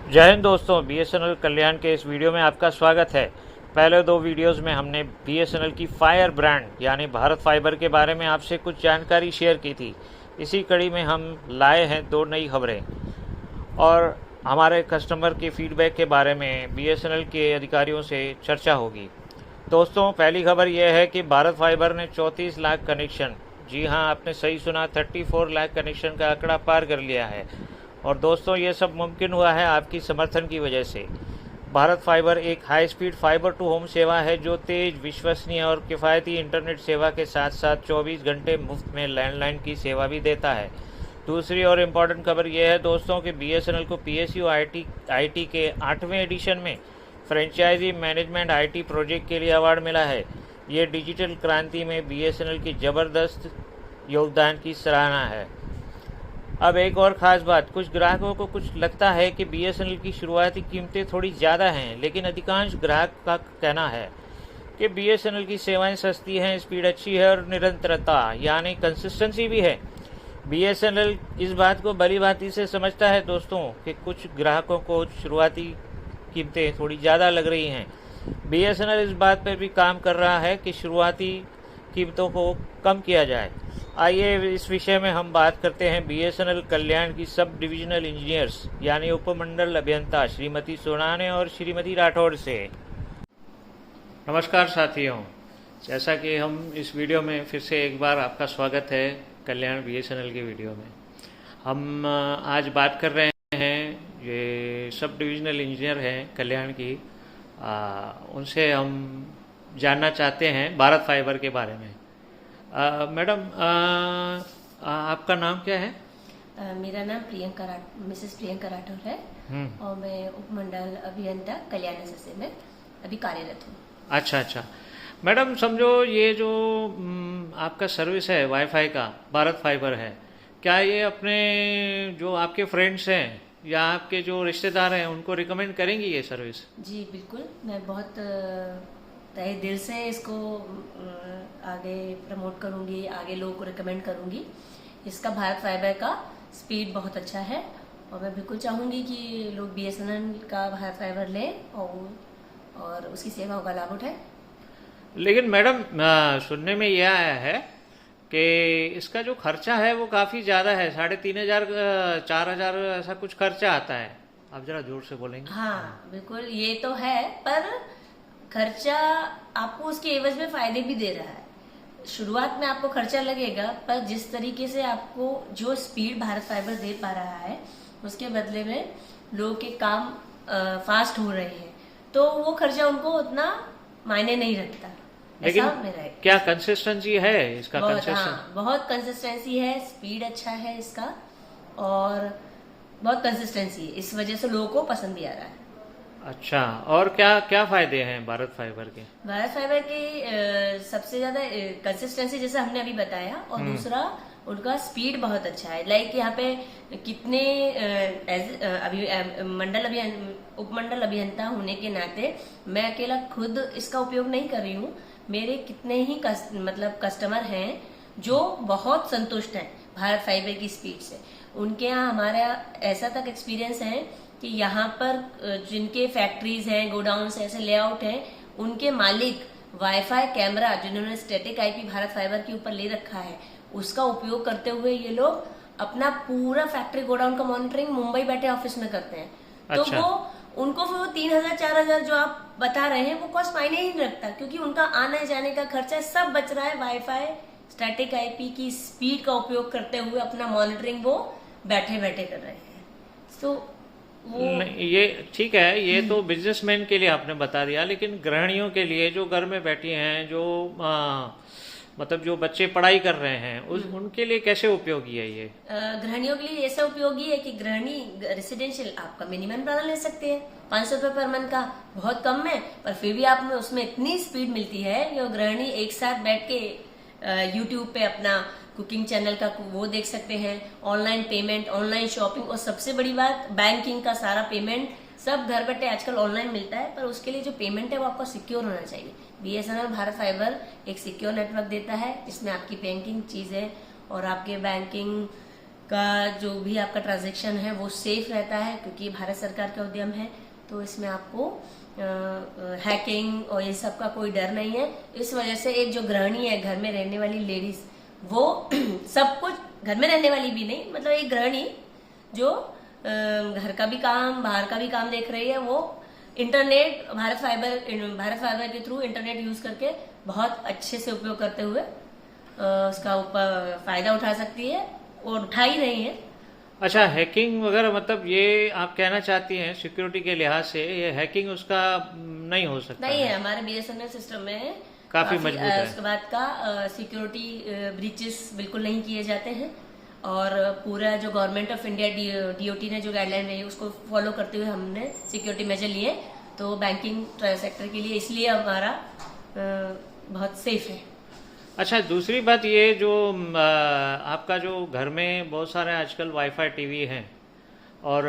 जय हिंद दोस्तों, बीएसएनएल कल्याण के इस वीडियो में आपका स्वागत है। पहले दो वीडियोस में हमने बीएसएनएल की फायर ब्रांड यानी भारत फाइबर के बारे में आपसे कुछ जानकारी शेयर की थी। इसी कड़ी में हम लाए हैं दो नई खबरें और हमारे कस्टमर के फीडबैक के बारे में बीएसएनएल के अधिकारियों से चर्चा होगी। दोस्तों, पहली खबर यह है कि भारत फाइबर ने 34 लाख कनेक्शन, जी हाँ आपने सही सुना, 34 लाख कनेक्शन का आंकड़ा पार कर लिया है। और दोस्तों, ये सब मुमकिन हुआ है आपकी समर्थन की वजह से। भारत फाइबर एक high speed fibre to home सेवा है जो तेज, विश्वसनीय और किफ़ायती इंटरनेट सेवा के साथ साथ 24 घंटे मुफ्त में लैंडलाइन की सेवा भी देता है। दूसरी और इम्पॉर्टेंट खबर यह है दोस्तों कि बीएसएनएल को पीएसयू आईटी के 8वें एडिशन में फ्रेंचाइजी मैनेजमेंट आईटी प्रोजेक्ट के लिए अवार्ड मिला है। ये डिजिटल क्रांति में बीएसएनएल की ज़बरदस्त योगदान की सराहना है। अब एक और ख़ास बात, कुछ ग्राहकों को कुछ लगता है कि बीएसएनएल की शुरुआती कीमतें थोड़ी ज़्यादा हैं, लेकिन अधिकांश ग्राहक का कहना है कि बीएसएनएल की सेवाएं सस्ती हैं, स्पीड अच्छी है और निरंतरता यानी कंसिस्टेंसी भी है। बीएसएनएल इस बात को भली भांति से समझता है दोस्तों कि कुछ ग्राहकों को शुरुआती कीमतें थोड़ी ज़्यादा लग रही हैं। बीएसएनएल इस बात पर भी काम कर रहा है कि शुरुआती कीमतों को कम किया जाए। आइए इस विषय में हम बात करते हैं बीएसएनएल कल्याण की सब डिविजनल इंजीनियर्स यानी उपमंडल अभियंता श्रीमती सोनाने और श्रीमती राठौड़ से। नमस्कार साथियों, जैसा कि हम इस वीडियो में फिर से एक बार आपका स्वागत है कल्याण बीएसएनएल के वीडियो में। हम आज बात कर रहे हैं, ये सब डिविजनल इंजीनियर हैं कल्याण की, उनसे हम जानना चाहते हैं भारत फाइबर के बारे में। मैडम, आपका नाम क्या है? मेरा नाम मिसेस प्रियंका राठौर है और मैं उपमंडल अभियंता कल्याण एसएसए में अभी कार्यरत हूँ। अच्छा अच्छा मैडम, समझो ये जो आपका सर्विस है वाईफाई का, भारत फाइबर है, क्या ये अपने जो आपके फ्रेंड्स हैं या आपके जो रिश्तेदार हैं उनको रिकमेंड करेंगी ये सर्विस? जी बिल्कुल, मैं बहुत तहे दिल से इसको आगे प्रमोट करूँगी, आगे लोगों को रिकमेंड करूँगी। इसका भारत फाइबर का स्पीड बहुत अच्छा है और मैं बिल्कुल चाहूँगी कि लोग बीएसएनएल का भारत फाइबर लें और उसकी सेवाओं का लाभ उठाएं। लेकिन मैडम, सुनने में यह आया है कि इसका जो खर्चा है वो काफ़ी ज़्यादा है, 3500 4000 ऐसा कुछ खर्चा आता है। आप ज़रा जोर से बोलेंगे? हाँ बिल्कुल, ये तो है, पर खर्चा आपको उसके एवज में फायदे भी दे रहा है। शुरुआत में आपको खर्चा लगेगा, पर जिस तरीके से आपको जो स्पीड भारत फाइबर दे पा रहा है उसके बदले में लोगों के काम फास्ट हो रहे हैं, तो वो खर्चा उनको उतना मायने नहीं रखता। लेकिन मेरा है। क्या कंसिस्टेंसी है इसका? बहुत कंसिस्टेंसी है, स्पीड अच्छा है इसका और बहुत कंसिस्टेंसी है, इस वजह से लोगों को पसंद भी आ रहा है। अच्छा, और क्या क्या फायदे हैं भारत फाइबर के? भारत फाइबर की सबसे ज्यादा कंसिस्टेंसी जैसे हमने अभी बताया, और दूसरा उनका स्पीड बहुत अच्छा है। लाइक यहाँ पे कितने उपमंडल अभियंता होने के नाते मैं अकेला खुद इसका उपयोग नहीं कर रही हूँ, मेरे कितने ही कस्टमर हैं जो बहुत संतुष्ट हैं भारत फाइबर की स्पीड से। उनके यहाँ हमारा ऐसा तक एक्सपीरियंस है कि यहाँ पर जिनके फैक्ट्रीज हैं, गोडाउन्स ऐसे लेआउट हैं, उनके मालिक वाईफाई कैमरा जिन्होंने स्टैटिक आईपी भारत फाइबर के ऊपर ले रखा है, उसका उपयोग करते हुए ये लोग अपना पूरा फैक्ट्री गोडाउन का मॉनिटरिंग मुंबई बैठे ऑफिस में करते हैं। अच्छा। तो वो उनको फिर वो 3000 4000 जो आप बता रहे हैं वो कॉस्ट मायने ही नहीं रखता, क्योंकि उनका आने जाने का खर्चा सब बच रहा है। वाईफाई स्टैटिक आईपी की स्पीड का उपयोग करते हुए अपना मॉनिटरिंग वो बैठे बैठे कर रहे हैं। तो नहीं, ये ठीक है, ये तो बिजनेसमैन के लिए आपने बता दिया, लेकिन गृहिणियों के लिए जो घर में बैठी हैं, जो मतलब जो बच्चे पढ़ाई कर रहे हैं, उनके लिए कैसे उपयोगी है ये? गृहिणियों के लिए ऐसा उपयोगी है कि गृहिणी रेसिडेंशियल आपका मिनिमम प्लान ले सकते हैं, 500 रुपए पर मंथ का, बहुत कम है, पर फिर भी आप में उसमें इतनी स्पीड मिलती है कि गृहिणी एक साथ बैठ के यूट्यूब पे अपना कुकिंग चैनल का वो देख सकते हैं, ऑनलाइन पेमेंट, ऑनलाइन शॉपिंग, और सबसे बड़ी बात बैंकिंग का सारा पेमेंट सब घर बैठे आजकल ऑनलाइन मिलता है। पर उसके लिए जो पेमेंट है वो आपको सिक्योर होना चाहिए। बीएसएनएल भारत फाइबर एक सिक्योर नेटवर्क देता है जिसमें आपकी बैंकिंग चीजें और आपके बैंकिंग का जो भी आपका ट्रांजैक्शन है वो सेफ रहता है, क्योंकि भारत सरकार का उद्यम है, तो इसमें आपको हैकिंग और ये सब का कोई डर नहीं है। इस वजह से एक जो गृहिणी है, घर में रहने वाली लेडीज, वो सब कुछ घर में रहने वाली भी नहीं, मतलब एक गृहिणी जो घर का भी काम बाहर का भी काम देख रही है, वो इंटरनेट भारत फाइबर के थ्रू इंटरनेट यूज करके बहुत अच्छे से उपयोग करते हुए उसका ऊपर फायदा उठा सकती है और उठा ही रही है। अच्छा, हैकिंग वगैरह मतलब ये आप कहना चाहती हैं सिक्योरिटी के लिहाज से ये हैकिंग उसका नहीं हो सकता? नहीं है, हमारे BSNL सिस्टम में काफी मजबूत है। उसके बाद का सिक्योरिटी ब्रीचेस बिल्कुल नहीं किए जाते हैं, और पूरा जो गवर्नमेंट ऑफ इंडिया DOT ने जो गाइडलाइन रही है उसको फॉलो करते हुए हमने सिक्योरिटी मेजर लिए, तो बैंकिंग सेक्टर के लिए इसलिए हमारा बहुत सेफ है। अच्छा, दूसरी बात ये जो आपका जो घर में बहुत सारे आजकल वाईफाई टीवी हैं और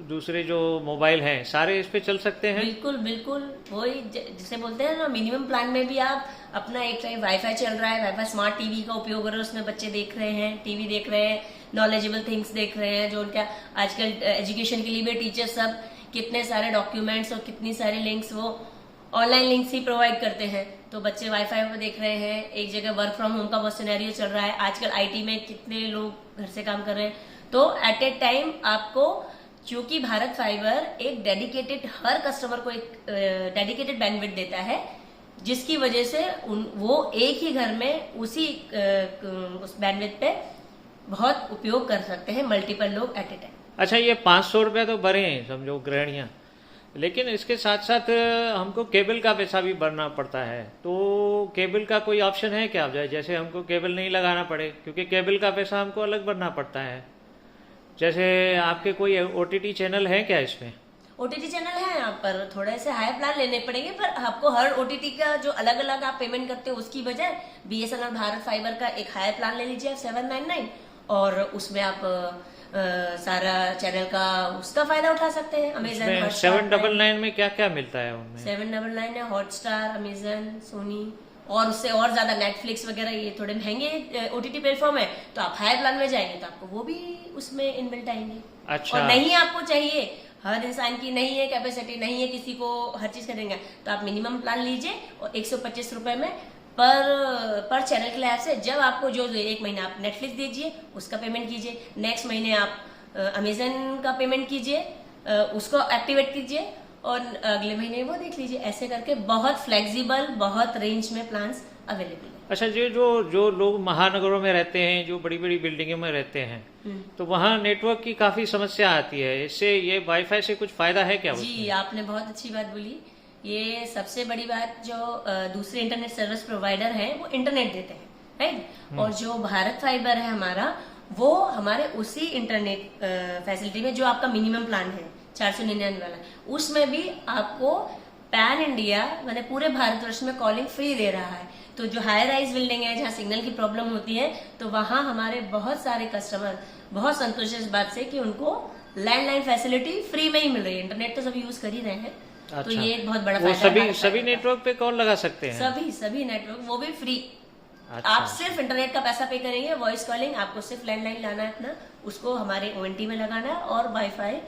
दूसरे जो मोबाइल हैं, सारे इस पे चल सकते हैं? बिल्कुल बिल्कुल, वही जिसे बोलते हैं ना, मिनिमम प्लान में भी आप अपना एक टाइम वाईफाई चल रहा है, वाईफाई स्मार्ट टीवी का उपयोग कर रहे हैं, उसमें बच्चे देख रहे हैं, टीवी देख रहे हैं, नॉलेजेबल थिंग्स देख रहे हैं, जो उनका आजकल एजुकेशन के लिए भी टीचर सब कितने सारे डॉक्यूमेंट्स और कितनी सारी लिंक्स वो ऑनलाइन लिंक्स ही प्रोवाइड करते हैं, तो बच्चे वाईफाई पर देख रहे हैं। एक जगह वर्क फ्रॉम होम का बहुत सिनेरियो चल रहा है, आजकल IT में कितने लोग घर से काम कर रहे हैं, तो एट ए टाइम आपको, क्योंकि भारत फाइबर एक डेडिकेटेड, हर कस्टमर को एक डेडिकेटेड बैंडविड्थ देता है, जिसकी वजह से वो एक ही घर में उस बैंडविड्थ पे बहुत उपयोग कर सकते हैं, मल्टीपल लोग एट ए टाइम। अच्छा, ये 500 रुपये तो भरे हैं समझो गृहिणियाँ, लेकिन इसके साथ साथ हमको केबल का पैसा भी भरना पड़ता है, तो केबल का कोई ऑप्शन है क्या? जैसे हमको केबल नहीं लगाना पड़े, क्योंकि केबल का पैसा हमको अलग भरना पड़ता है। जैसे आपके कोई OTT चैनल है क्या इसमें? OTT चैनल है, यहाँ पर थोड़े से हाई प्लान लेने पड़ेंगे, पर आपको हर OTT का जो अलग अलग आप पेमेंट करते हो उसकी बजाय BSNL भारत फाइबर का एक हाई प्लान ले लीजिए 799, और उसमें आप सारा चैनल का उसका फायदा उठा सकते हैं। अमेजन 799 में क्या क्या मिलता है उनमें? 799 में हॉटस्टार, अमेजन, सोनी और उससे और ज्यादा नेटफ्लिक्स वगैरह, ये थोड़े महंगे OTT प्लेटफॉर्म है, तो आप हाई प्लान में जाएंगे तो आपको वो भी उसमें इनबिल्ट आएंगे। अच्छा। और नहीं आपको चाहिए, हर इंसान की नहीं है कैपेसिटी, नहीं है किसी को हर चीज करेंगे, तो आप मिनिमम प्लान लीजिए और 125 रुपए में पर चैनल के लिहाज से, जब आपको जो एक महीना आप नेटफ्लिक्स दीजिए उसका पेमेंट कीजिए, नेक्स्ट महीने आप अमेजन का पेमेंट कीजिए, उसको एक्टिवेट कीजिए, और अगले महीने वो देख लीजिए। ऐसे करके बहुत फ्लेक्सिबल, बहुत रेंज में प्लान्स अवेलेबल है। अच्छा, ये जो लोग महानगरों में रहते हैं, जो बड़ी बड़ी बिल्डिंगों में रहते हैं, तो वहाँ नेटवर्क की काफी समस्या आती है, इससे ये वाईफाई से कुछ फायदा है क्या? जी, आपने बहुत अच्छी बात बोली। ये सबसे बड़ी बात, जो दूसरे इंटरनेट सर्विस प्रोवाइडर हैं वो इंटरनेट देते हैं, राइट, और जो भारत फाइबर है हमारा, वो हमारे उसी इंटरनेट फैसिलिटी में, जो आपका मिनिमम प्लान है 499 वाला, उसमें भी आपको पैन इंडिया मतलब पूरे भारतवर्ष में कॉलिंग फ्री दे रहा है। तो जो हाई राइज बिल्डिंग है जहाँ सिग्नल की प्रॉब्लम होती है, तो वहाँ हमारे बहुत सारे कस्टमर बहुत संतुष्ट है इस बात से कि उनको लैंडलाइन फैसिलिटी फ्री में ही मिल रही है। इंटरनेट तो सभी यूज कर ही रहे हैं। अच्छा। तो ये एक बहुत बड़ा फायदा है। सभी नेटवर्क पे कॉल लगा सकते हैं? सभी नेटवर्क, वो भी फ्री। अच्छा। आप सिर्फ इंटरनेट का पैसा पे करेंगे, वॉइस कॉलिंग आपको सिर्फ लैंडलाइन लाना है अपना, उसको हमारे ONT में लगाना है, और वाईफाई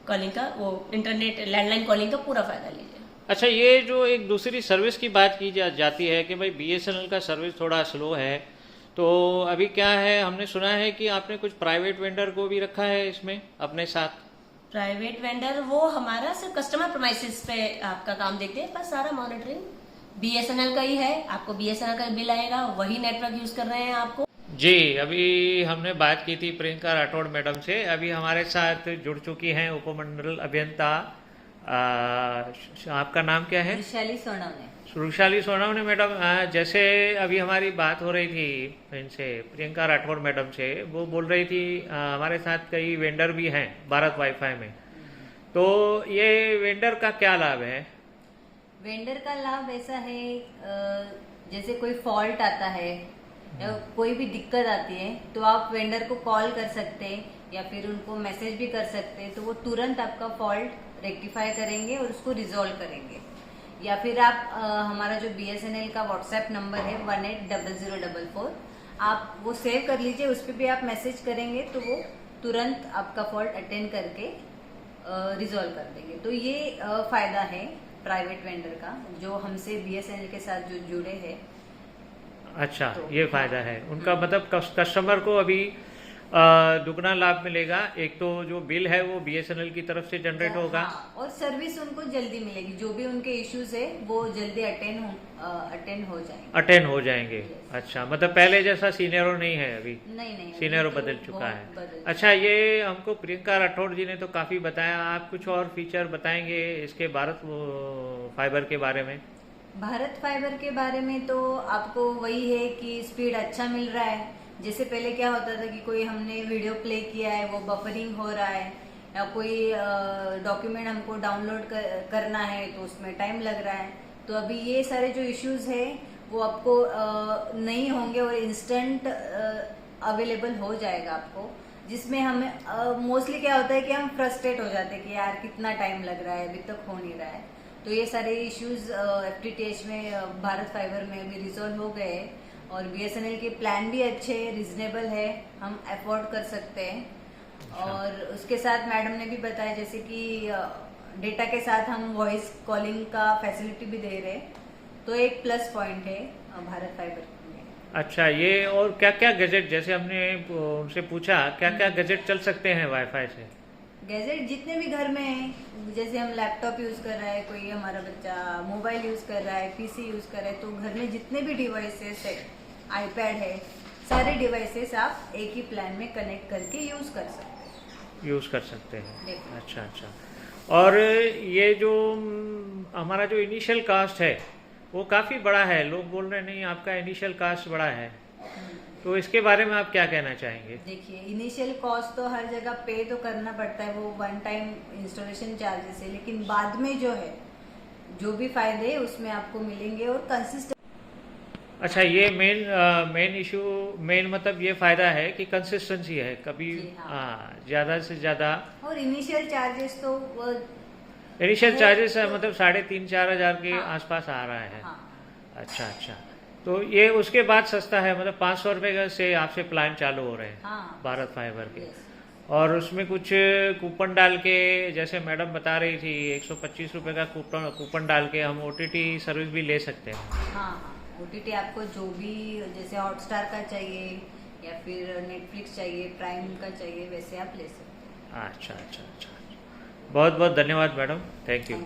कॉलिंग का, वो इंटरनेट लैंडलाइन कॉलिंग का पूरा फायदा लीजिए। अच्छा, ये जो एक दूसरी सर्विस की बात की जाती है कि भाई BSNL का सर्विस थोड़ा स्लो है, तो अभी क्या है, हमने सुना है कि आपने कुछ प्राइवेट वेंडर को भी रखा है इसमें अपने साथ। प्राइवेट वेंडर वो हमारा सिर्फ कस्टमर प्रेमाइसेस पे आपका काम देखते हैं, पर सारा मॉनिटरिंग BSNL का ही है। आपको BSNL का बिल आएगा, वही नेटवर्क यूज कर रहे हैं आपको। जी, अभी हमने बात की थी प्रियंका राठौड़ मैडम से, अभी हमारे साथ जुड़ चुकी हैं उपमंडल अभियंता, आपका नाम क्या है? रुशाली सोनावने मैडम। जैसे अभी हमारी बात हो रही थी इनसे, प्रियंका राठौड़ मैडम से, वो बोल रही थी हमारे साथ कई वेंडर भी हैं भारत वाईफाई में, तो ये वेंडर का क्या लाभ है? वेंडर का लाभ ऐसा है, जैसे कोई फॉल्ट आता है या कोई भी दिक्कत आती है, तो आप वेंडर को कॉल कर सकते हैं या फिर उनको मैसेज भी कर सकते हैं, तो वो तुरंत आपका फॉल्ट रेक्टिफाई करेंगे और उसको रिजॉल्व करेंगे। या फिर आप हमारा जो BSNL का व्हाट्सएप नंबर है 180044, आप वो सेव कर लीजिए, उस पर भी आप मैसेज करेंगे तो वो तुरंत आपका फॉल्ट अटेंड करके रिजॉल्व कर देंगे। तो ये फायदा है प्राइवेट वेंडर का, जो हमसे BSNL के साथ जो जुड़े हैं। अच्छा, तो ये फायदा है उनका, मतलब कस्टमर को अभी दुगना लाभ मिलेगा। एक तो जो बिल है वो BSNL की तरफ से जनरेट होगा, हाँ, और सर्विस उनको जल्दी मिलेगी, जो भी उनके इश्यूज है वो जल्दी अटेंड हो जाएंगे। Yes. अच्छा, मतलब पहले जैसा सीनियरो नहीं है अभी, नहीं सीनियरो अभी तो बदल चुका बहुत है। बदल अच्छा, ये हमको प्रियंका राठौड़ जी ने तो काफ़ी बताया, आप कुछ और फीचर बताएंगे इसके भारत फाइबर के बारे में? भारत फाइबर के बारे में तो आपको वही है कि स्पीड अच्छा मिल रहा है। जैसे पहले क्या होता था कि कोई हमने वीडियो प्ले किया है, वो बफरिंग हो रहा है, या कोई डॉक्यूमेंट हमको डाउनलोड करना है तो उसमें टाइम लग रहा है। तो अभी ये सारे जो इश्यूज है वो आपको नहीं होंगे और इंस्टेंट अवेलेबल हो जाएगा आपको, जिसमें हमें मोस्टली क्या होता है कि हम फ्रस्ट्रेट हो जाते हैं कि यार कितना टाइम लग रहा है, अभी तक हो नहीं रहा है। तो ये सारे इश्यूज FTTH में भारत फाइबर में अभी रिजॉल्व हो गए, और BSNL के प्लान भी अच्छे रिजनेबल है, हम अफोर्ड कर सकते हैं। और उसके साथ मैडम ने भी बताया जैसे कि डेटा के साथ हम वॉइस कॉलिंग का फैसिलिटी भी दे रहे हैं, तो एक प्लस पॉइंट है भारत फाइबर में। अच्छा, ये और क्या क्या गैजेट, जैसे हमने उनसे पूछा क्या क्या गैजेट चल सकते हैं वाईफाई से? गैजेट जितने भी घर में हैं, जैसे हम लैपटॉप यूज कर रहा है, कोई हमारा बच्चा मोबाइल यूज कर रहा है, PC यूज कर रहा है, तो घर में जितने भी डिवाइसेस है, iPad है, सारे डिवाइसेस आप एक ही प्लान में कनेक्ट करके यूज कर सकते हैं। अच्छा अच्छा। और ये जो हमारा जो इनिशियल कास्ट है वो काफ़ी बड़ा है, लोग बोल रहे नहीं आपका इनिशियल कास्ट बड़ा है, तो इसके बारे में आप क्या कहना चाहेंगे? देखिए, इनिशियल कॉस्ट तो हर जगह पे तो करना पड़ता है, वो वन टाइम इंस्टॉलेशन चार्जेस है, लेकिन बाद में जो है जो भी फायदे है उसमें आपको मिलेंगे और कंसिस्टेंट। अच्छा, ये मेन इशू, मेन मतलब ये फायदा है कि कंसिस्टेंसी है, कभी ज़्यादा से ज़्यादा। और इनिशियल चार्जेस तो इनिशियल चार्जेस मतलब 3,500-4 हज़ार के आसपास आ रहा है। हाँ। अच्छा अच्छा, तो ये उसके बाद सस्ता है, मतलब 500 रुपये से आपसे प्लान चालू हो रहे हैं। हाँ। भारत फाइबर के। और उसमें कुछ कूपन डाल के, जैसे मैडम बता रही थी 125 रुपये का कूपन डाल के हम OTT सर्विस भी ले सकते हैं। हाँ, OTT आपको जो भी, जैसे हॉटस्टार का चाहिए या फिर नेटफ्लिक्स चाहिए, प्राइम का चाहिए, वैसे आप ले सकते हैं। अच्छा अच्छा अच्छा, बहुत बहुत धन्यवाद मैडम, थैंक यू।